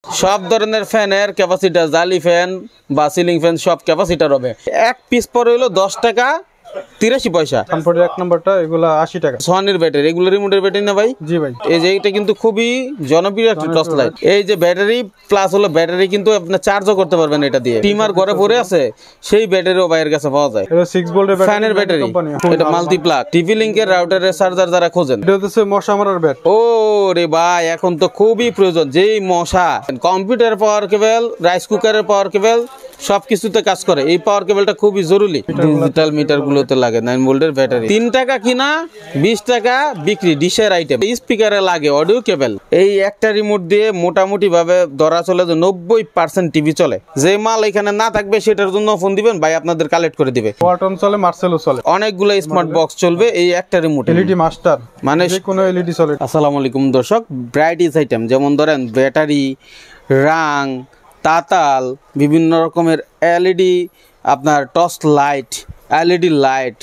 সব ধরনের ফ্যানের ক্যাপাসিটার, জালি ফ্যান বা সিলিং ফ্যান সব ক্যাপাসিটার হবে। এক পিস পরে হলো 10 টাকা 83 পয়সা। কমফোর্টের এক নম্বরটা এগুলা 80 টাকা। সোনির ব্যাটারি, এগুলো রিমোটের ব্যাটারি না ভাই? জি ভাই। এই যে এটা কিন্তু খুবই জনপ্রিয় একটা টর্চ লাইট। এই যে ব্যাটারি প্লাস হলো ব্যাটারি কিন্তু আপনি চার্জও করতে পারবেন এটা দিয়ে। টিমার ঘরে পড়ে আছে সেই ব্যাটারিও বাইরের কাছে পাওয়া যায়। এটা 6 ভোল্টের ব্যাটারি, ফ্যানের ব্যাটারি, এটা মাল্টি প্লাগ, টিভি লিংকের রাউটারের চার্জার যারা খোঁজেন। এটা হচ্ছে মশা মারার ব্যাট। ও রে ভাই, এখন তো খুবই প্রয়োজন। যেই মশা, কম্পিউটার পাওয়ার কেবল, রাইস কুকারের পাওয়ার কেবল সবকিছুতে কাজ করে। এই পাওয়ার কেবলটা খুবই জরুরি। ডিজিটাল মিটার গুলোতে লাগে 9 ভোল্টের ব্যাটারি। 3 টাকা কিনা 20 টাকা বিক্রি ডিশের আইটেম। স্পিকারে লাগে অডিও কেবল। এই একটা রিমোট দিয়ে মোটামুটি ভাবে ধরা চলে যে 90% টিভি চলে। যে মাল এখানে না থাকবে সেটার জন্য ফোন দিবেন, ভাই আপনাদের কালেক্ট করে দিবে। ওয়ালটন চলে, মার্সেলো চলে, অনেকগুলো স্মার্ট বক্স চলবে এই একটা রিমোট। এলইডি মাস্টার, মানে যে কোনো এলইডি চলে। আসসালামু আলাইকুম দর্শক, ব্রাইটিস আইটেম যেমন ধরেন ব্যাটারি, রাং, তাতাল, বিভিন্ন রকমের এলইডি, আপনার টর্চ লাইট, এলইডি লাইট,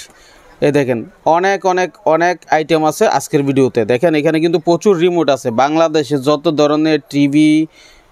এ দেখেন অনেক অনেক অনেক আইটেম আছে আজকের ভিডিওতে। দেখেন এখানে কিন্তু প্রচুর রিমোট আছে। বাংলাদেশে যত ধরনের টিভি,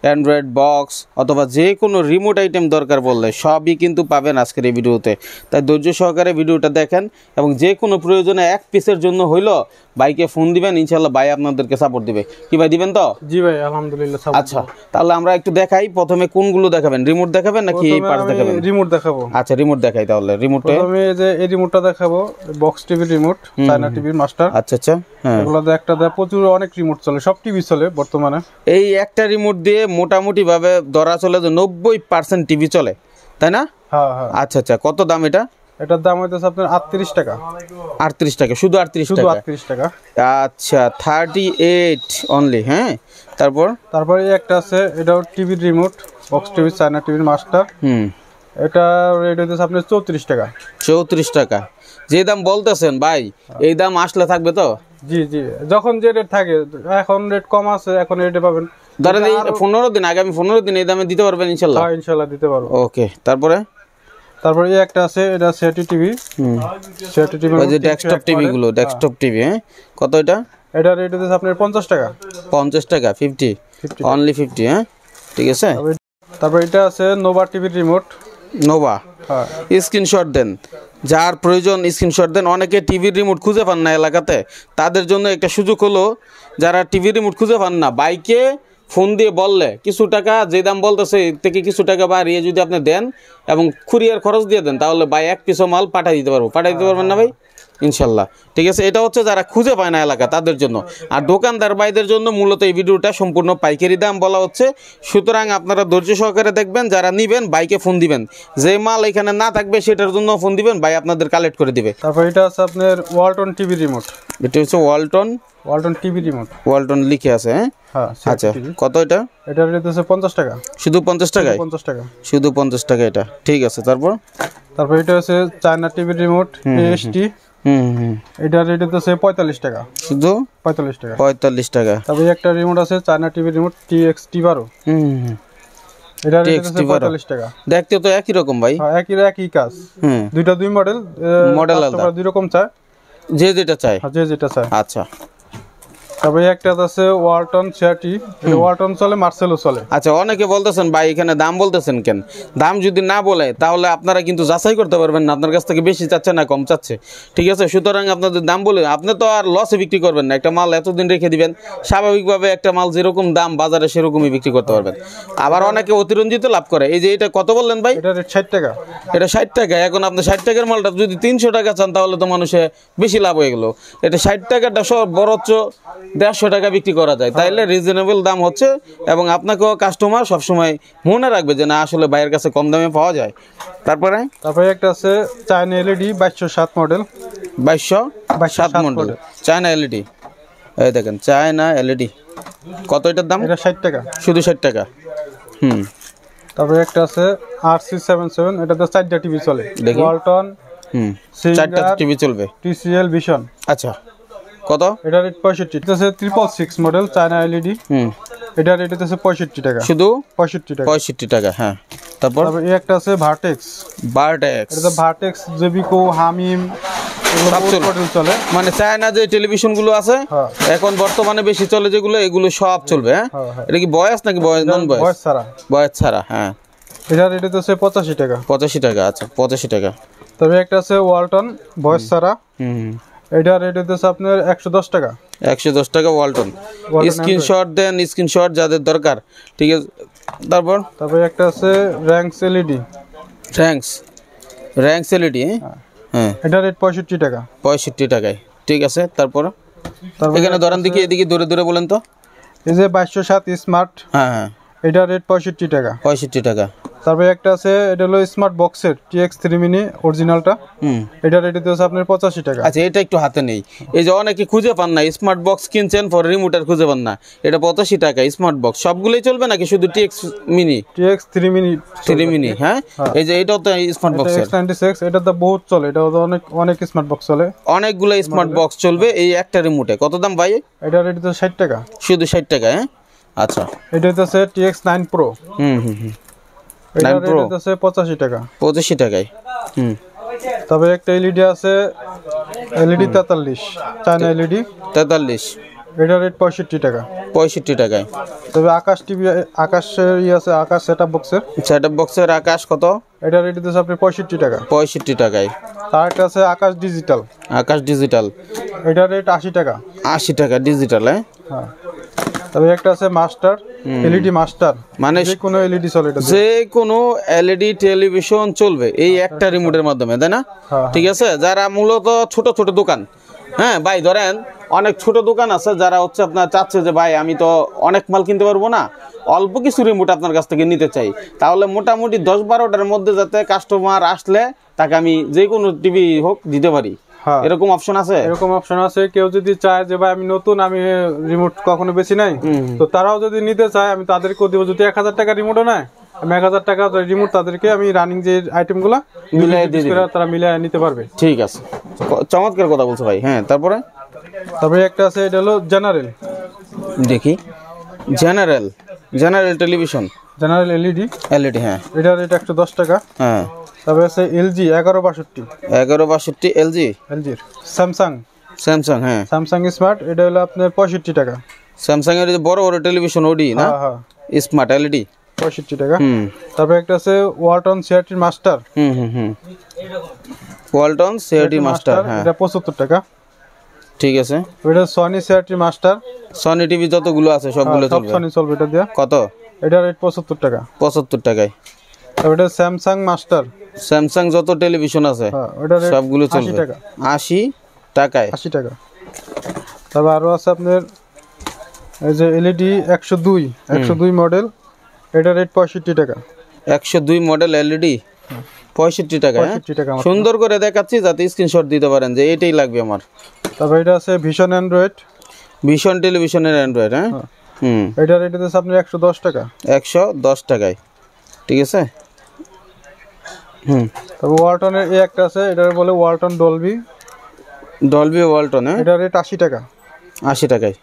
অ্যান্ড্রয়েড বক্স অথবা যে কোনো রিমোট আইটেম দরকার বললে সবই কিন্তু পাবেন আজকের এই ভিডিওতে। তাই ধৈর্য সহকারে ভিডিওটা দেখেন এবং যে কোনো প্রয়োজনে এক পিসের জন্য হইলো বাইকে ফোন দিবেন, ইনশাল্লাহ ভাই আপনাদেরকে সাপোর্ট দিবে। কি ভাই দিবেন তো? জি ভাই, আলহামদুলিল্লাহ। আচ্ছা, তাহলে আমরা একটু দেখাই। প্রথমে কোনগুলো দেখাবেন? রিমোট দেখাবেন নাকি এই পার্টস দেখাবেন? রিমোট দেখাবো। আচ্ছা, রিমোট দেখাই তাহলে। রিমোটে প্রথমে যে এই রিমোটটা দেখাবো, বক্স টিভি রিমোট, চায়না টিভির মাস্টার। আচ্ছা আচ্ছা, হ্যাঁ, এগুলোতে একটা দেয়, প্রচুর অনেক রিমোট চলে, সব টিভি চলে বর্তমানে। এই একটা রিমোট দিয়ে মোটামুটি ভাবে ধরা চলে যে 90% টিভি চলে, তাই না? হ্যাঁ হ্যাঁ। আচ্ছা আচ্ছা, কত দাম এটা? এটার দাম হইতেছে আপনার 38 টাকা। 38 টাকা, শুধু 38 শুধু টাকা? 38 টাকা। আচ্ছা, 38 অনলি। হ্যাঁ, তারপর এই একটা আছে, এটাও টিভির রিমোট, বক্স টিভি, চায়না টিভির মাস্টার। এটা রেট হইতেছে আপনার 34 টাকা। 34 টাকা? যে দাম বলতেছেন ভাই, এই দাম আসলে থাকবে তো? জি জি, যখন যে রেট থাকে, এখন রেট কম আছে, এখন রেটে পাবেন। ধরেন এই 15 দিন, আগামী 15 দিন এই দামে দিতে পারবেন ইনশাল্লাহ? হ্যাঁ, ইনশাল্লাহ দিতে পারবো। ওকে, তারপরে এই একটা আছে, এটা সিআরটি টিভি। সিআরটি টিভি, ওই যে ডেস্কটপ টিভি গুলো, ডেস্কটপ টিভি। হ্যাঁ, কত এটা? এটা রেট হইতেছে আপনার 50 টাকা। 50 টাকা? 50 অনলি 50? হ্যাঁ, ঠিক আছে। তারপর এটা আছে নোভা টিভির রিমোট। নোভা, হ্যাঁ, স্ক্রিনশট দেন, যার প্রয়োজন স্ক্রিনশট দেন। অনেকে টিভির রিমোট খুঁজে পান না এলাকাতে, তাদের জন্য একটা সুযোগ হলো, যারা টিভির রিমোট খুঁজে পান না, বাইকে ফোন দিয়ে বললে কিছু টাকা, যে দাম বলতেছে এর থেকে কিছু টাকা বাড়িয়ে যদি আপনি দেন এবং কুরিয়ার খরচ দিয়ে দেন, তাহলে ভাই এক পিসও মাল পাঠিয়ে দিতে পারবেন না ভাই? ইনশাল্লাহ, ঠিক আছে। এটা হচ্ছে যারা খুঁজে পায় না এলাকা তাদের জন্য। আর দোকানদার ভাইদের জন্য মূলত এই ভিডিওটা সম্পূর্ণ পাইকারি দাম বলা হচ্ছে। সুতরাং আপনারা ধৈর্য সহকারে দেখবেন, যারা নিবেন বাইকে ফোন দিবেন, যে মাল এখানে না থাকবে সেটার জন্য ফোন দিবেন, ভাই আপনাদের কালেক্ট করে দিবে। তারপর এটা আছে আপনার ওয়ালটন টিভি রিমোট। এটা হচ্ছে ওয়ালটন টিভি রিমোট, ওয়ালটন লিখে আছে। হ্যাঁ, আচ্ছা, কত এটা? এটা রেট হচ্ছে 50 টাকা। শুধু 50 টাকায়? 50 টাকা, শুধু 50 টাকা এটা, ঠিক আছে। তারপর এটা হচ্ছে চায়না টিভি রিমোট এএসটি। এটা রেট হচ্ছে 45 টাকা। শুধু 45 টাকা? 45 টাকা। তারপর একটা রিমোট আছে, চায়না টিভি রিমোট TXT12। এটা রেট হচ্ছে 45 টাকা। দেখতে তো একই রকম ভাই। হ্যাঁ, একই কাজ। দুইটা দুই মডেল আলাদা, দুই রকম চায়, যে যেটা চায়। আচ্ছা, তবে একটা আছে ওয়ালটন সিআরটি। ওয়ালটন চলে, মার্সেলো চলে। আচ্ছা, অনেকে বলতেছেন ভাই এখানে দাম বলতেছেন কেন? দাম যদি না বলে তাহলে আপনারা কিন্তু যাচাই করতে পারবেন না আপনার কাছ থেকে বেশি চাচ্ছে না কম চাচ্ছে, ঠিক আছে। সুতরাং আপনাদের দাম বলে আপনি তো আর লসে বিক্রি করবেন না। একটা মাল এতদিন রেখে দিবেন, স্বাভাবিকভাবে একটা মাল যেরকম দাম বাজারে সেরকমই বিক্রি করতে পারবেন। আবার অনেকে অতিরঞ্জিত লাভ করে। এই যে এটা কত বললেন ভাই? এটা রেট 60 টাকা। এটা 60 টাকা। এখন আপনি 60 টাকার মালটা যদি 300 টাকা চান তাহলে তো মানুষে বেশি লাভ হয়ে গেল। এটা 60 টাকাটা সব বরঞ্চ 150 টাকা বিক্রি করা যায়, তাইলে রিজনেবল দাম হচ্ছে। এবং আপনাকেও কাস্টমার সবসময় মনে রাখবে যে না, আসলে বাইরের কাছে কম দামে পাওয়া যায়। তারপরে একটা আছে China LED 2207 model. 2207 model China LED. এই দেখেন চায়না এলইডি, কত এটার দাম? এটা 60 টাকা, শুধু 60 টাকা। তারপরে একটা আছে RC77। এটাতে 4টা টিভি চলে। ওয়ালটন 4টা টিভি চলবে। TCL vision. আচ্ছা, কত? এটা রেট 65। এটা আছে 666 মডেল চায়না এলইডি। এটা রেট হচ্ছে 65 টাকা। শুধু 65 টাকা? 65 টাকা, হ্যাঁ। তারপর এই একটা আছে ভার্টেক্স। এটা ভার্টেক্স, জেবিকো, হামিম, সব চলবে। মডেল চলে। মানে চায়না যে টেলিভিশন গুলো আছে হ্যাঁ। এখন বর্তমানে বেশি চলে যেগুলো, এগুলো সব চলবে। হ্যাঁ, হ্যাঁ। এটা কি বয়স নাকি বয়স নন বয়স? বয়স ছাড়া। বয়স ছাড়া। হ্যাঁ, এটা রেট হচ্ছে 85 টাকা। 85 টাকা। আচ্ছা, 85 টাকা। তবে একটা আছে ওয়ালটন বয়স ছাড়া, হুম, এটা রেট হচ্ছে আপনার 110 টাকা। 110 টাকা ওয়ালটন। ওয়ালটন স্ক্রিনশট দেন, স্ক্রিনশট যাদের দরকার। ঠিক আছে, তারপরে একটা আছে র্যাঙ্কস এলইডি। Ranks LED. হ্যাঁ, এটা রেট 65 টাকা। 65 টাকায়। ঠিক আছে, তারপর তারপরে এখানে ধরেন দেখি, এদিকে দূরে দূরে বলেন তো। এই যে 2207 স্মার্ট, হ্যাঁ হ্যাঁ, এটা রেট 65 টাকা। 65 টাকা। তারপরে একটা আছে, এটা হলো স্মার্ট বক্সের TX3 মিনি অরিজিনালটা, হুম, এটা রেট হচ্ছে আপনার 85 টাকা। আচ্ছা, এটা একটু হাতে নেই। এই যে অনেকে খুঁজে পান না, স্মার্ট বক্স কিনছেন পরে রিমোটার খুঁজে পান না, এটা 85 টাকা স্মার্ট বক্স। সবগুলোই চলবে নাকি শুধু TX mini? TX3 mini 3 mini. হ্যাঁ, এই যে এটাও তো স্মার্ট বক্সের। X96, এটা তো বহুত চলে, এটা তো অনেক স্মার্ট বক্স চলে, অনেকগুলো স্মার্ট বক্স চলবে এই একটা রিমোটে। কত দাম ভাই? এটা রেট হচ্ছে 60 টাকা। শুধু 60 টাকা। হ্যাঁ, আচ্ছা। এটা হচ্ছে TX9 Pro, হুম হুম হুম, এটা 9 রেট Pro হচ্ছে 85 টাকা। 85 টাকায়। হুম, তবে একটা এলইডি আছে, এলইডি 43, চায়না এলইডি, 43, এটা রেট 65 টাকা। 65 টাকায়। তবে আকাশ টিভি, আকাশের আছে, আকাশ সেটআপ বক্সের, সেটআপ বক্সের আকাশ কত? এটা রেট হচ্ছে আপনি 65 টাকা। 65 টাকায়। তার একটা আছে আকাশ ডিজিটাল, আকাশ ডিজিটাল, এটা রেট 80 টাকা। 80 টাকা ডিজিটাল। হ্যাঁ। তবে একটা আছে মাস্টার, এলইডি মাস্টার, মানে যে কোনো এলইডি চলে, এটা যে কোনো এলইডি টেলিভিশন চলবে এই একটা রিমোটের মাধ্যমে, তাই না? হ্যাঁ। ঠিক আছে, যারা মূলত ছোট ছোট দোকান, হ্যাঁ ভাই, ধরেন অনেক ছোট দোকান আছে যারা হচ্ছে আপনার চাচ্ছে যে ভাই আমি তো অনেক মাল কিনতে পারবো না, অল্প কিছু রিমোট আপনার কাছ থেকে নিতে চাই, তাহলে মোটামুটি 10-12টার মধ্যে যাতে কাস্টমার আসলে তাকে আমি যে কোনো টিভি হোক দিতে পারি, হ্যাঁ। এরকম অপশন আছে? এরকম অপশন আছে। কেউ যদি চায় যে ভাই আমি নতুন, আমি রিমোট কখনো বেশি নাই, তো তারাও যদি নিতে চায় আমি তাদেরকেও দিব। যদি 1000 টাকা রিমোটও নেয়, আমি 1000 টাকা রিমোট তাদেরকে আমি রানিং যে আইটেমগুলো মিলাই দিয়ে দিই, তারা মিলাই নিতে পারবে। ঠিক আছে, চমৎকার কথা বলছো ভাই। হ্যাঁ, তারপরে একটা আছে, এটা হলো জেনারেল, দেখি। General television, general LED, LED. হ্যাঁ, এটা রেট 110 টাকা। হ্যাঁ। তারপরে আছে এলজি 1162, 1162 এলজির। স্যামসাং। হ্যাঁ, স্যামসাং স্মার্ট, এটা হলো আপনার 65 টাকা। স্যামসাং এর যে বড় বড় টেলিভিশন ওডি না, হ্যাঁ, স্মার্ট এলইডি, 65 টাকা। হুম। তারপরে একটা আছে ওয়ালটন সিআরটি মাস্টার, হুম, ওয়ালটন সিআরটি মাস্টার। হ্যাঁ, এটা 75 টাকা। ঠিক আছে। এটা Sony CRT master, Sony TV যতগুলো আছে সবগুলো সব চলবে। সনি চলবে এটা দিয়ে। কত? এটা রেট 75 টাকা। 75 টাকায়। তারপরে এটা স্যামসাং মাস্টার, স্যামসাং যত টেলিভিশন আছে ওটা রেট সবগুলো 80 চলবে টাকা। 80 টাকায়। 80 টাকা। তারপর আরো আছে আপনার এই যে এলইডি 102 মডেল, এটা রেট 65 টাকা। 102 মডেল এলইডি 65 টাকা। 65 টাকা মাত্র। সুন্দর করে দেখাচ্ছি যাতে স্ক্রিনশট দিতে পারেন যে এটাই লাগবে আমার। তারপর এটা আছে ভিশন অ্যান্ড্রয়েড, ভিশন টেলিভিশনের অ্যান্ড্রয়েড। হ্যাঁ, হুম, এটা রেট আছে আপনার 110 টাকা। 110 টাকায়। ঠিক আছে। হুম, তারপর ওয়ালটনের এই একটা আছে, এটা বলে ওয়ালটন ডলবি ওয়ালটন। হ্যাঁ, এটা রেট 80 টাকা। 80 টাকায়।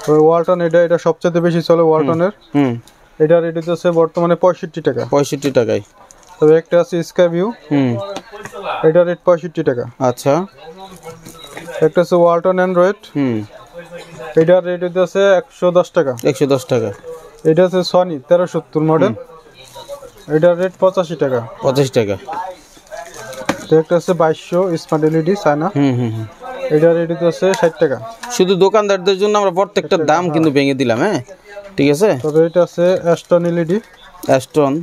তো ওয়ালটন এটা সবচেয়ে বেশি চলে ওয়ালটনের, হুম, এটা রেট আছে বর্তমানে 65 টাকা। 65 টাকায়। তবে একটা আছে স্কাইভিউ, হুম, এটা রেট 65 টাকা। আচ্ছা। একটা আছে ওয়ালটন অ্যান্ড্রয়েড, হুম, এটা রেট আছে 110 টাকা। 110 টাকা। এটা আছে সনি 1370 মডেল, এটা রেট 85 টাকা। 85 টাকা। তো একটা আছে 2200 স্মার্ট এলইডি চায়না, হুম, এটা রেট আছে 60 টাকা। শুধু দোকানদারদের জন্য আমরা প্রত্যেকটা দাম কিন্তু ভেঙে দিলাম। হ্যাঁ, ঠিক আছে। তবে এটা আছে অ্যাস্টন এলইডি, অ্যাস্টন,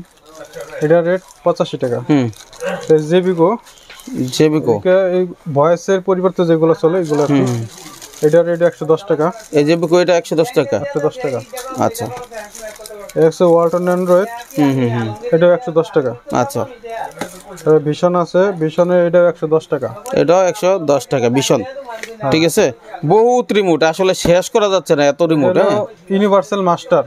এটা রেট 85 টাকা। হুম, জেবিকো, এই ভয়েসের পরিবর্তে যেগুলো চলে এগুলো, এটা রেট 110 টাকা। এই জেবিকো এটা 110 টাকা। 110 টাকা। আচ্ছা। আছে ওয়ালটন অ্যান্ড্রয়েড, এটা 110 টাকা। আচ্ছা। ভিশন আছে, ভিশনের এটা 110 টাকা। এটাও 110 টাকা ভিশন। ঠিক আছে। বহুত রিমোট, আসলে শেষ করা যাচ্ছে না এত রিমোট। Universal master.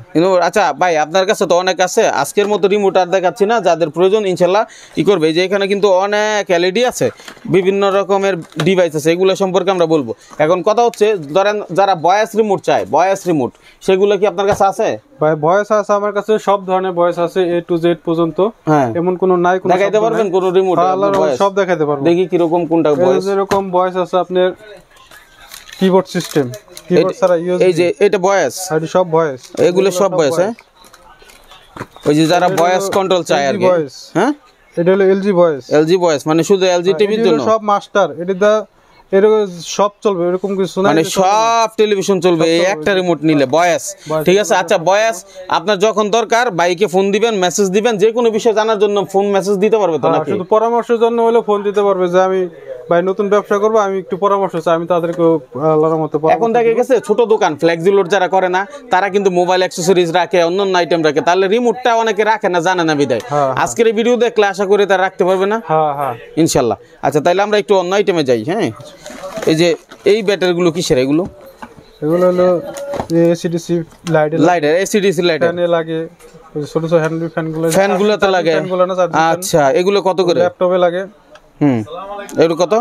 আচ্ছা ভাই, আপনার কাছে তো অনেক আছে, আজকের মতো রিমোট আর দেখাচ্ছি না, যাদের প্রয়োজন ইনশাল্লাহ করবে। যে এখানে কিন্তু অনেক এলইডি আছে, বিভিন্ন রকমের ডিভাইস আছে, এগুলো সম্পর্কে আমরা বলবো। এখন কথা হচ্ছে, ধরেন যারা ভয়েস রিমোট চায়, ভয়েস রিমোট সেগুলো কি আপনার কাছে আছে? ভাই ভয়েস আছে আমার কাছে, সব ধরনের ভয়েস আছে, A to Z পর্যন্ত। হ্যাঁ, এমন কোনো নাই, কোনো দেখাইতে পারবেন কোন রিমোট সব দেখাতে পারবো। দেখি কিরকম কোনটা ভয়েস। যেরকম ভয়েস আছে আপনার কিবোর্ড সিস্টেম, কিবোর্ড ছাড়া ইউএসবি। এই যে এটা ভয়েস, এটা সব ভয়েস, এগুলো সব ভয়েস। হ্যাঁ, ওই যে যারা ভয়েস কন্ট্রোল চায় আর কি। হ্যাঁ, এটা হলো এলজি ভয়েস। এলজি ভয়েস মানে শুধু এলজি টিভির জন্য সব মাস্টার। এটা এরকম সব চলবে, এরকম কিছু না, মানে সব টেলিভিশন চলবে এই একটা রিমোট নিলে ভয়েস। ঠিক আছে, আচ্ছা ভয়েস আপনার যখন দরকার বাইকে ফোন দিবেন, মেসেজ দিবেন, যে কোনো বিষয় জানার জন্য ফোন মেসেজ দিতে পারবে তো নাকি? শুধু পরামর্শের জন্য হলে ফোন দিতে পারবে যে আমি ভাই নতুন ব্যবসা করবো, আমি একটু পরামর্শ চাই, আমি তাদেরকে আল্লাহর মতো। এখন দেখা গেছে ছোট দোকান ফ্লেক্সি লোড যারা করে না, তারা কিন্তু মোবাইল অ্যাকসেসরিজ রাখে, অন্যান্য আইটেম রাখে, তাহলে রিমোটটা অনেকে রাখে না, জানে না বিদায়। আজকের এই ভিডিও দেখলে আশা করি তারা রাখতে পারবে না ইনশাল্লাহ। আচ্ছা তাহলে আমরা একটু অন্য আইটেমে যাই। হ্যাঁ, এই যে এই ব্যাটারিগুলো কিসের? এগুলো হলো এসিডিসি লাইটের, এসিডিসি লাইটের লাগে, ছোট ছোট হ্যান্ডেল ফ্যানগুলোতে লাগে। আচ্ছা এগুলো কত করে? ল্যাপটপে লাগে। এগুলো কত?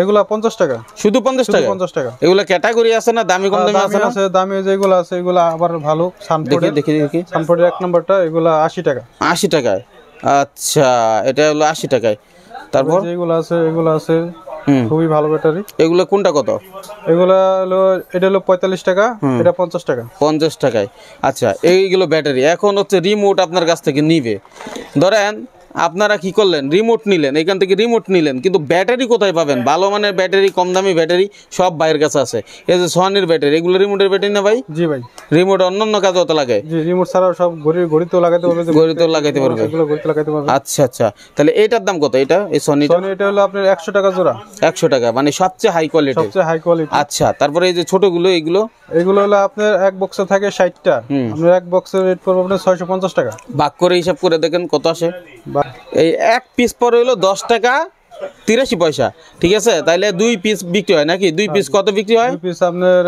এগুলা 50 টাকা। শুধু 50 টাকা? 50 টাকা। এগুলো ক্যাটাগরি আছে না, দামি কম দামি আছে না? আছে দামি যেগুলো আছে এগুলা আবার ভালো। সানফোর্ড দেখি সানফোর্ডের 1 নাম্বারটা এগুলা 80 টাকা। 80 টাকায়? আচ্ছা এটা হলো 80 টাকায়। তারপর যেগুলো আছে এগুলো আছে খুবই ভালো ব্যাটারি। এগুলো কোনটা কত? এগুলা হলো এটা হলো 45 টাকা, এটা 50 টাকা। 50 টাকায়। আচ্ছা এইগুলো ব্যাটারি। এখন হচ্ছে রিমোট আপনার কাছ থেকে নিবে, ধরেন আপনারা কি করলেন, রিমোট নিলেন, এখান থেকে রিমোট নিলেন, কিন্তু ব্যাটারি কোথায় পাবেন? ভালো মানের ব্যাটারি, কম দামি ব্যাটারি সব ভাইয়ের কাছে আছে। এই যে সনির ব্যাটারি, এগুলো রিমোটের ব্যাটারি না ভাই? জি ভাই। রিমোট অন্যান্য কাজে হতে লাগে? জি, রিমোট ছাড়াও সব ঘড়িতেও লাগাতে পারবে, ঘড়িতেও লাগাইতে পারবে, এগুলো ঘড়িতে লাগাতে পারবে। আচ্ছা আচ্ছা, তাহলে এটার দাম কত? এটা এই সনি এটা হলো আপনার 100 টাকা জোড়া। 100 টাকা মানে সবচেয়ে হাই কোয়ালিটি, সবচেয়ে হাই কোয়ালিটি। আচ্ছা তারপরে এই যে ছোটগুলো, এগুলো হলো আপনার এক বক্সে থাকে 60টা, আপনার এক বক্সের রেট পড়বে আপনার 650 টাকা। ভাগ করে হিসাব করে দেখেন কত আসে। এই এক পিস পরে হলো 10 টাকা 83 পয়সা। ঠিক আছে, তাইলে 2 পিস বিক্রি হয় নাকি? 2 পিস কত বিক্রি হয়? 2 পিস আপনার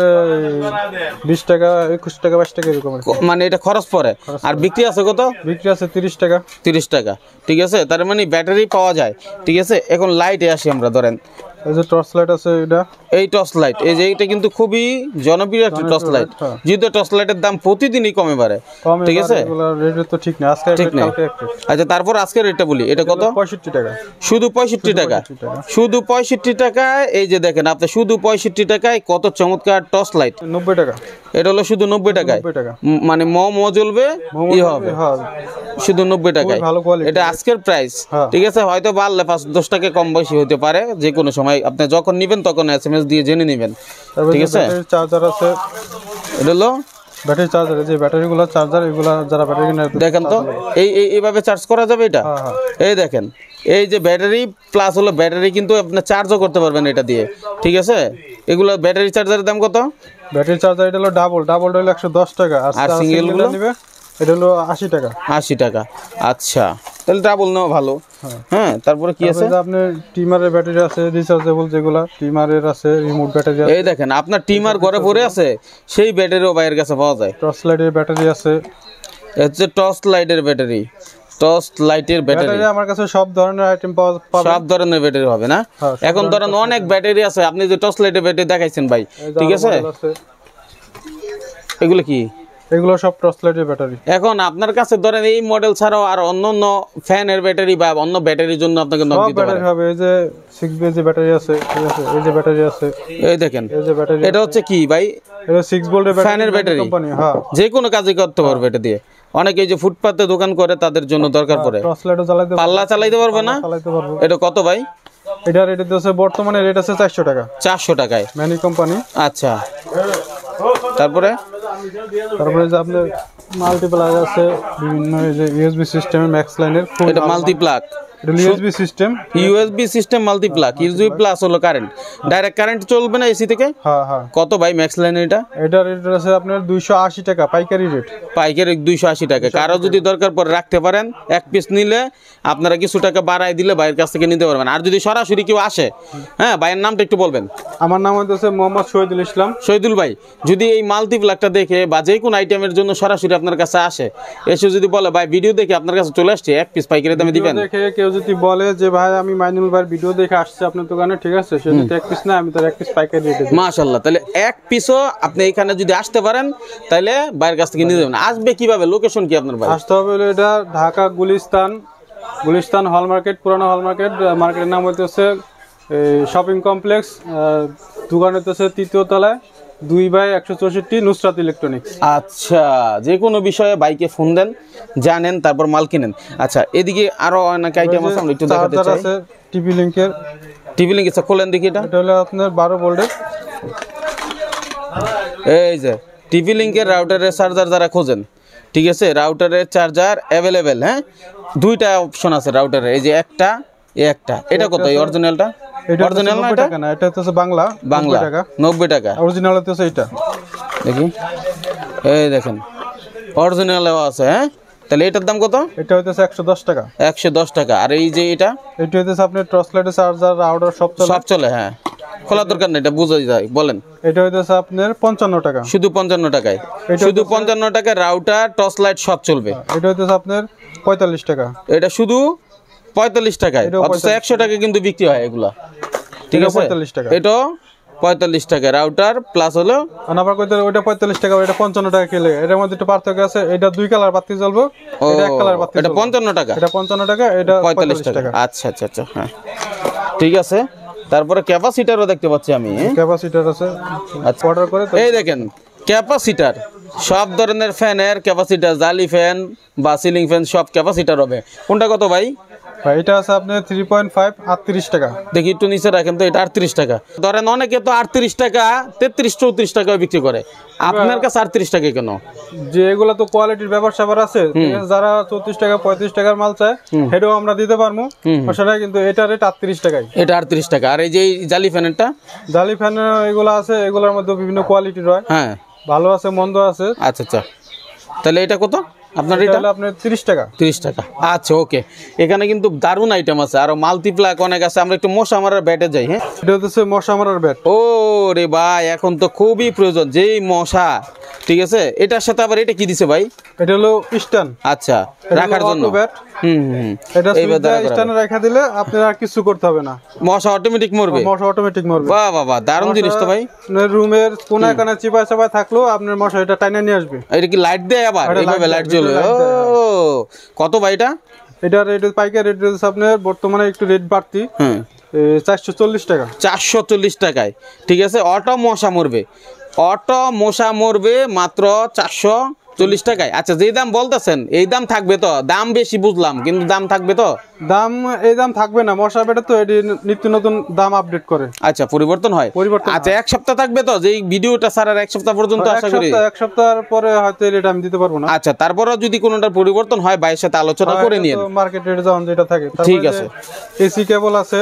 20 টাকা, 21 টাকা, 22 টাকা এরকম। মানে এটা খরচ পড়ে। আর বিক্রি আছে কত? বিক্রি আছে 30 টাকা। 30 টাকা। ঠিক আছে, তার মানে ব্যাটারি পাওয়া যায়। ঠিক আছে, এখন লাইটে আসি আমরা। ধরেন এই যে টর্চ লাইট আছে, এই টর্চ লাইট, এই যে এটা কিন্তু খুবই জনপ্রিয় একটা টর্চ লাইট। যেহেতু টর্চ লাইটের দাম প্রতিদিনই কমে বাড়ে। ঠিক আছে, রেট তো ঠিক না, আজকে ঠিক না। আচ্ছা তারপর আজকে রেটটা বলি, এটা কত? 65 টাকা। শুধু 65 টাকা? শুধু 65 টাকায় এই যে দেখেন আপনি, শুধু 65 টাকায় কত চমৎকার টর্চ লাইট। 90 টাকা। এটা হলো শুধু 90 টাকায়, মানে জ্বলবে ই হবে শুধু 90 টাকায়। এটা আজকের প্রাইস। ঠিক আছে, হয়তো বাড়লে 5-10 টাকা কম বেশি হতে পারে, যে কোনো সময় আপনি যখন নেবেন তখন SMS দিয়ে জেনে নেবেন। ঠিক আছে, চার্জার আছে। এটা হলো ব্যাটারি চার্জার, যে ব্যাটারিগুলো চার্জার, এগুলো যারা ব্যাটারি কিনে দেখেন তো এইভাবে চার্জ করা যাবে এটা। এই দেখেন, এই যে ব্যাটারি প্লাস হলো ব্যাটারি, কিন্তু আপনি চার্জও করতে পারবেন এটা দিয়ে। ঠিক আছে, এগুলো ব্যাটারি চার্জারের দাম কত? ব্যাটারি চার্জার এটা হলো ডাবল হলো 110 টাকা, আর সিঙ্গেল গুলো নেবে এটা হলো 80 টাকা। 80 টাকা। আচ্ছা তাহলে ডাবল নেওয়া ভালো। হ্যাঁ, তারপরে কি আছে? আপনার টিমারের ব্যাটারি আছে, রিচার্জেবল যেগুলা টিমারের আছে, রিমোট ব্যাটারি আছে। এই দেখেন আপনার টিমার ঘরে পড়ে আছে, সেই ব্যাটারিও বাইরের কাছে পাওয়া যায়। টর্চ লাইটের ব্যাটারি আছে, হচ্ছে টর্চ লাইটের ব্যাটারি। টর্চ লাইটের ব্যাটারি আমার কাছে সব ধরনের আইটেম পাওয়া যাবে, সব ধরনের ব্যাটারি হবে না? এখন ধরেন অনেক ব্যাটারি আছে, আপনি যে টর্চ লাইটের ব্যাটারি দেখাইছেন ভাই, ঠিক আছে, এগুলো কি? এগুলো সব টর্চ লাইটের ব্যাটারি। এখন আপনার কাছে ধরেন এই মডেল ছাড়াও আর অন্য ফ্যানের ব্যাটারি বা অন্য ব্যাটারির জন্য আপনাকে নক দিতে পারে হবে। এই যে 6B যে ব্যাটারি আছে, ঠিক আছে, এই যে ব্যাটারি আছে, এই দেখেন এই যে ব্যাটারি। এটা হচ্ছে কি ভাই? এটা 6 ভোল্টের ব্যাটারি, ফ্যানের ব্যাটারি কোম্পানি। হ্যাঁ, যে কোনো কাজে করতে পারবে এটা দিয়ে। অনেকে এই যে ফুটপাতে দোকান করে তাদের জন্য দরকার পড়ে, টর্চ লাইটও চালাতে পারবে, পাল্লা চালাতে পারবে না? চালাতে পারবে। এটা কত ভাই? এটা রেট আছে বর্তমানে রেট আছে 400 টাকা। 400 টাকায় ম্যানি কোম্পানি। আচ্ছা, তারপরে যে আপনার মাল্টিপ্লাগ আছে বিভিন্ন, এই যে ইউএসবি সিস্টেমের ম্যাক্স লাইনের। এটা multiplug, USB system, USB system multiplug. USB plus হলো কারেন্ট, ডাইরেক্ট কারেন্ট চলবে না এসি থেকে। হ্যাঁ হ্যাঁ। কত ভাই ম্যাক্স লাইন? এটা রেট আছে আপনার 280 টাকা পাইকারি রেট। পাইকারি 280 টাকা। কারো যদি দরকার পড়ে রাখতে পারেন, এক পিস নিলে আপনারা কিছু টাকা বাড়াই দিলে ভাইয়ের কাছ থেকে নিতে পারবেন। আর যদি সরাসরি কেউ আসে, হ্যাঁ ভাইয়ের নামটা একটু বলবেন। আমার নাম হচ্ছে মোহাম্মদ শহীদুল ইসলাম। শহীদুল ভাই, যদি এই মাল্টিপ্লাগটা দেখে বা যে কোনো আইটেমের জন্য সরাসরি আপনার কাছে আসে, এসে যদি বলে ভাই ভিডিও দেখে আপনার কাছে চলে আসছে, এক পিস পাইকারি দামে দিবেন? দেখে কেউ যদি বলে যে ভাই আমি মাইনুল ভাইয়ের ভিডিও দেখে আসছে আপনার দোকানে, ঠিক আছে, সে যদি এক পিস না, আমি তার এক পিস পাইকারি রেটে দিই। মাশাআল্লাহ, তাহলে এক পিসও আপনি এখানে যদি আসতে পারেন তাহলে বাইরের কাছ থেকে নিয়ে যাবেন। আসবে কিভাবে? লোকেশন কি আপনার ভাই? আসতে হবে এটা ঢাকা গুলিস্তান গুলিস্তান হল মার্কেট, পুরানো হল মার্কেট। মার্কেটের নাম হইতেছে শপিং কমপ্লেক্স, দোকান হইতেছে 3য় তলায় 2/164 নুসরাত ইলেকট্রনিক্স। আচ্ছা, যে কোনো বিষয়ে বাইকে ফোন দেন, জানেন, তারপর মাল কিনেন। আচ্ছা, এদিকে আরো অনেক আইটেম আছে, আমরা একটু দেখাতে চাই। আছে টিভি লিংকের, টিভি লিংক আছে, খোলেন দেখি। এটা হলো আপনার 12 ভোল্টের। এই যে টিভি লিংকের রাউটারের চার্জার যারা খোঁজেন, ঠিক আছে, রাউটারের চার্জার অ্যাভেলেবেল। হ্যাঁ, দুইটা অপশন আছে রাউটারে, এই যে একটা, একটা। এটা কত এই অরিজিনালটা? অরিজিনাল না এটা? না, এটা হচ্ছে বাংলা 90 টাকা। 90 টাকা অরিজিনাল হচ্ছে এটা। দেখি, এই দেখেন অরিজিনালও আছে। হ্যাঁ, তাহলে এটার দাম কত? এটা হইতেছে 110 টাকা। 110 টাকা। আর এই যে এটা হইতেছে আপনার টর্চ লাইটের চার্জার, রাউটার সব চলে। হ্যাঁ, খোলার দরকার নেই, এটা বোঝাই যায়। বলেন। এটা হইতেছে আপনার 55 টাকা। শুধু 55 টাকায়? শুধু 55 টাকায় রাউটার, টর্চ লাইট সব চলবে। এটা হইতেছে আপনার 45 টাকা। এটা শুধু 45 টাকায়, অথচ 100 টাকা কিন্তু বিক্রি হয় এগুলা। ঠিক আছে, 45 টাকা। এটা 45 টাকা রাউটার প্লাস হলো। আবার কইতে ওটা 45 টাকা, এটা 55 টাকা কিলো। এটার মধ্যে একটু পার্থক্য আছে, এটা 2 কালার বাতি জ্বলবে, এটা 1 কালার বাতি। এটা 55 টাকা, এটা 55 টাকা, এটা 45 টাকা। আচ্ছা আচ্ছা আচ্ছা, হ্যাঁ ঠিক আছে। তারপরে ক্যাপাসিটারও দেখতে পাচ্ছি আমি। ক্যাপাসিটার আছে, আচ্ছা, অর্ডার করে। এই দেখেন ক্যাপাসিটার, সব ধরনের ফ্যানের ক্যাপাসিটার, জালি ফ্যান বা সিলিং ফ্যান, সব ক্যাপাসিটার হবে। কোনটা কত ভাই? ভাই এটা আছে আপনার 3.5 38 টাকা। দেখি একটু নিচে রাখেন তো। এটা 38 টাকা। ধরেন অনেকে তো 38 টাকা 33 34 টাকায় বিক্রি করে, আপনার কাছে 38 টাকা কেন? যে এগুলো তো কোয়ালিটির ব্যাপার স্যাপার আছে, যারা 34 টাকা 35 টাকার মাল চায় সেটাও আমরা দিতে পারবো, সেটা কিন্তু এটা রেট 38 টাকায়। এটা 38 টাকা। আর এই যে জালি ফ্যানেরটা? জালি ফ্যান এগুলো আছে, এগুলোর মধ্যে বিভিন্ন কোয়ালিটির হয়। হ্যাঁ, ভালো আছে, মন্দ আছে। আচ্ছা আচ্ছা, তাহলে এটা কত আপনার? এটা আপনার 30 টাকা। 30 টাকা। আচ্ছা, ওকে। এখানে কিন্তু দারুণ আইটেম আছে, আর মাল্টিপ্লাক অনেক আছে। আমরা একটু মশা মারার ব্যাটে যাই। হ্যাঁ, এটা হচ্ছে মশা মারার ব্যাট। ও রে ভাই, এখন তো খুবই প্রয়োজন, যেই মশা। ঠিক আছে, এটার সাথে আবার এটা কি দিছে ভাই? এটা হলো স্ট্যান্ড। আচ্ছা, রাখার জন্য। এটা স্ট্যান্ডে রাখা দিলে আপনার আর কিছু করতে হবে না, মশা অটোমেটিক মরবে। মশা অটোমেটিক মরবে। বাহ বাহ বাহ, দারুণ জিনিস তো ভাই। রুমের কোনায় কোনায় চিপায় চাপায় থাকলো আপনার মশা এটা টাইনা নিয়ে আসবে। এটা কি লাইট দেয় আবার? এইভাবে লাইট জ্বলবে? ও, কত ভাই এটা? এটা রেট পাইকারি রেট দিচ্ছে আপনার বর্তমানে একটু রেট বাড়তি। 440 টাকা। 440 টাকায়। ঠিক আছে, অটো মশা মরবে, অটো মশা মরবে মাত্র 440 টাকায়। আচ্ছা, যেই দাম বলতেছেন এই দাম থাকবে তো? দাম বেশি বুঝলাম, কিন্তু দাম থাকবে তো? দাম এই দাম থাকবে না, মশা বেটা তো এটি নিত্য নতুন দাম আপডেট করে। আচ্ছা, পরিবর্তন হয়। আচ্ছা, এক সপ্তাহ থাকবে তো? যেই ভিডিওটা ছাড়ার এক সপ্তাহ পর্যন্ত আশা করি। এক সপ্তাহ পরে হয়তো এটা আমি দিতে পারবো না। আচ্ছা, তারপরও যদি কোনোটার পরিবর্তন হয় ভাইয়ের সাথে আলোচনা করে নিন। মার্কেট রেট যখন যেটা থাকে। ঠিক আছে। এসি কেবল আছে,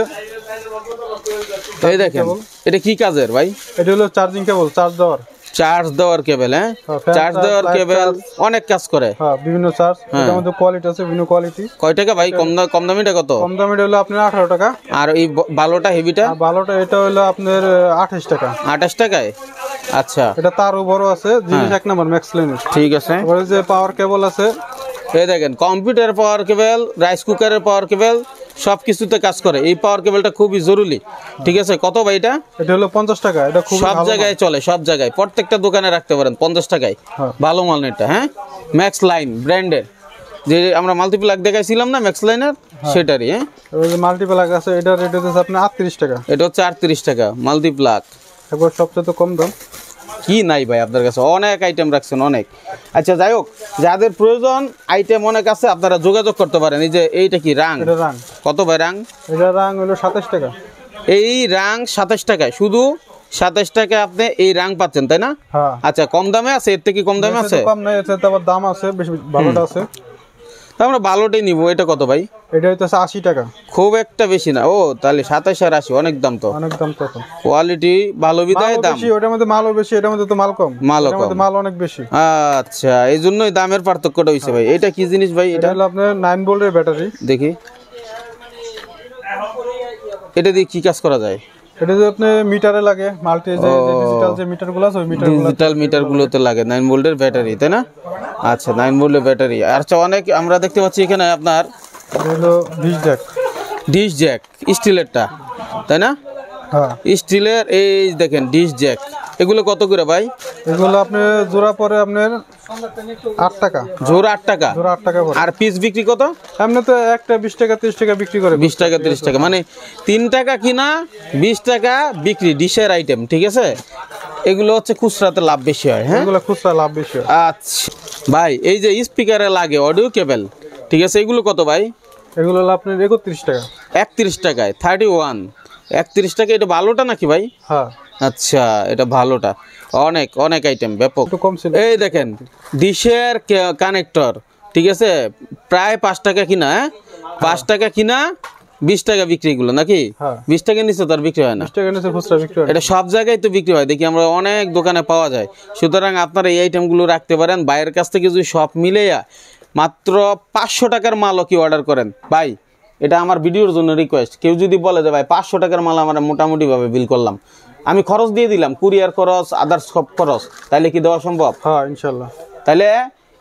এই দেখেন এটা কি কাজের ভাই? এটা হলো চার্জিং কেবল, চার্জ দেওয়ার কেবল। হ্যাঁ, চার্জ দেওয়ার কেবল অনেক কাজ করে। হ্যাঁ, বিভিন্ন চার্জ। এর মধ্যে কোয়ালিটি আছে, বিভিন্ন কোয়ালিটি। কয় টাকা ভাই? কম দামিটা কত? কম দামিটা হলো আপনার 18 টাকা। আর এই ভালোটা হেভিটা? ভালোটা এটা হলো আপনার 28 টাকা। 28 টাকায়। আচ্ছা, এটা তারও বড় আছে, জিনিস 1 নাম্বার ম্যাক্স লাইনের। ঠিক আছে। তারপরে যে পাওয়ার কেবল আছে, এই দেখেন কম্পিউটার পাওয়ার কেবল, রাইস কুকারের পাওয়ার কেবল, সব কিছুতে কাজ করে। এই পাওয়ার কেবলটা খুবই জরুরি। ঠিক আছে, কত ভাই এটা? এটা হলো 50 টাকা। এটা খুব সব জায়গায় চলে, সব জায়গায়, প্রত্যেকটা দোকানে রাখতে পারেন 50 টাকায়। ভালো মাল এটা। হ্যাঁ, ম্যাক্স লাইন ব্র্যান্ডের, যে আমরা মাল্টিপ্লাক দেখাইছিলাম না ম্যাক্স লাইনের, সেটারই। হ্যাঁ, মাল্টিপ্লাক আছে, এটা রেট হচ্ছে আপনার 38 টাকা। এটা হচ্ছে 38 টাকা মাল্টিপ্লাক। একবার সবচেয়ে কম দাম। কি নাই ভাই আপনার কাছে? অনেক আইটেম রাখছেন, অনেক। আচ্ছা, যাই হোক, যাদের প্রয়োজন আইটেম অনেক আছে, আপনারা যোগাযোগ করতে পারেন। এই যে এইটা কি রাং? এটা রাং। কত ভাই রাং? এটা রাং হলো 27 টাকা। এই রাং 27 টাকায়, শুধু 27 টাকায় আপনি এই রাং পাচ্ছেন, তাই না? হ্যাঁ। আচ্ছা, কম দামে আছে? এর থেকে কম দামে আছে? কম নাই, এর থেকে আবার দাম আছে, বেশি ভালোটা আছে। আমরা ভালোটাই নিব। এটা কত ভাই? এটা হচ্ছে 80 টাকা। খুব একটা বেশি না। ও, তাহলে 27 আর 80 অনেক দাম তো। অনেক দাম তো। কোয়ালিটি ভালো বিদায় দাম বেশি, ওটার মধ্যে মালও বেশি, এটার মধ্যে তো মাল কম। মালও কম, মাল অনেক বেশি। আচ্ছা, এই জন্যই দামের পার্থক্যটা হইছে ভাই। এটা কি জিনিস ভাই? এটা হলো আপনার 9 ভোল্টের ব্যাটারি। দেখি এটা দিয়ে কি কাজ করা যায়? এটা যে আপনি মিটারে লাগে, মাল্টি যে ডিজিটাল যে মিটারগুলো আছে, ওই ডিজিটাল মিটারগুলোতে লাগে। 9 ভোল্টের ব্যাটারি, তাই না? আচ্ছা, 9 ভোল্টের ব্যাটারি। আচ্ছা, অনেক আমরা দেখতে পাচ্ছি এখানে আপনার হলো ডিশ জ্যাক স্টিলেরটা, তাই না? হ্যাঁ, স্টিলের। এই দেখেন ডিশ জ্যাক, এগুলো কত করে ভাই? এগুলো আপনি জোড়া পরে আপনার 8 টাকা, জোর 8 টাকা। জোড়া 8 টাকা পড়ে। আর পিস বিক্রি কত? এমনি তো একটা 20 টাকা 30 টাকা বিক্রি করে। 20 টাকা 30 টাকা, মানে 3 টাকা কিনা 20 টাকা বিক্রি ডিশের আইটেম, ঠিক আছে? এগুলো হচ্ছে খুচরাতে লাভ বেশি হয়। হ্যাঁ, এগুলো খুচরা লাভ বেশি হয়। আচ্ছা ভাই, এই যে স্পিকারে লাগে অডিও কেবল, ঠিক আছে, এগুলো কত ভাই? এগুলো হলো আপনার 31 টাকা। 31 টাকায় 31, 31 টাকা। এটা ভালোটা নাকি ভাই? হ্যাঁ, আচ্ছা, এটা ভালোটা। অনেক অনেক আইটেম, ব্যাপক। একটু কম ছিল। এই দেখেন ডিশের কানেক্টর, ঠিক আছে, প্রায় 5 টাকা কিনা। 5 টাকা কিনা 20 টাকা বিক্রি, এগুলো নাকি? হ্যাঁ। 20 টাকা নিচে তার বিক্রি হয় না। 20 টাকা নিচে খুচরা বিক্রি হয়। এটা সব জায়গায় তো বিক্রি হয়, দেখি আমরা অনেক দোকানে পাওয়া যায়। সুতরাং আপনারা এই আইটেমগুলো রাখতে পারেন। বাইরের কাছ থেকে যদি সব মিলেয়া মাত্র 500 টাকার মালও কি অর্ডার করেন ভাই, এটা আমার ভিডিওর জন্য রিকোয়েস্ট। কেউ যদি বলে যে ভাই 500 টাকার মাল আমরা মোটামুটিভাবে বিল করলাম, আমি খরচ দিয়ে দিলাম, কুরিয়ার খরচ, আদার্স সব খরচ, তাইলে কি দেওয়া সম্ভব? হ্যাঁ, ইনশাআল্লাহ। তাহলে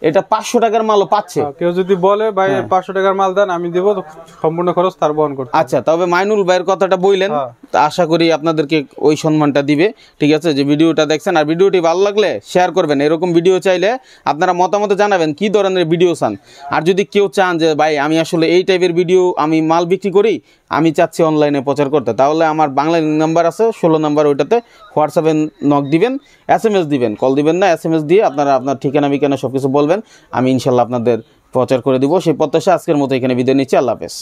এটা 500 টাকার মালও পাচ্ছে। কেউ যদি বলে ভাই 500 টাকার মাল দেন, আমি দেব, সম্পূর্ণ খরচ তার বহন করতে। আচ্ছা, তবে মাইনুল ভাইয়ের কথাটা বললেন, তা আশা করি আপনাদেরকে ওই সম্মানটা দিবে, ঠিক আছে? যে ভিডিওটা দেখছেন, আর ভিডিওটি ভালো লাগলে শেয়ার করবেন। এরকম ভিডিও চাইলে আপনারা মতামত জানাবেন কি ধরনের ভিডিও চান। আর যদি কেউ চান যে ভাই আমি আসলে এই টাইপের ভিডিও, আমি মাল বিক্রি করি, আমি চাচ্ছি অনলাইনে প্রচার করতে, তাহলে আমার বাংলা নাম্বার আছে 16 নাম্বার, ওইটাতে হোয়াটসঅ্যাপে নক দিবেন, SMS দিবেন, কল দিবেন না, SMS দিয়ে আপনারা আপনার ঠিকানা বিকানা সব কিছু বলবেন, আমি ইনশাল্লাহ আপনাদের প্রচার করে দিব। সেই প্রত্যাশা আজকের মতো এখানে বিদায় নিচ্ছি। আল্লাহ হাফেজ।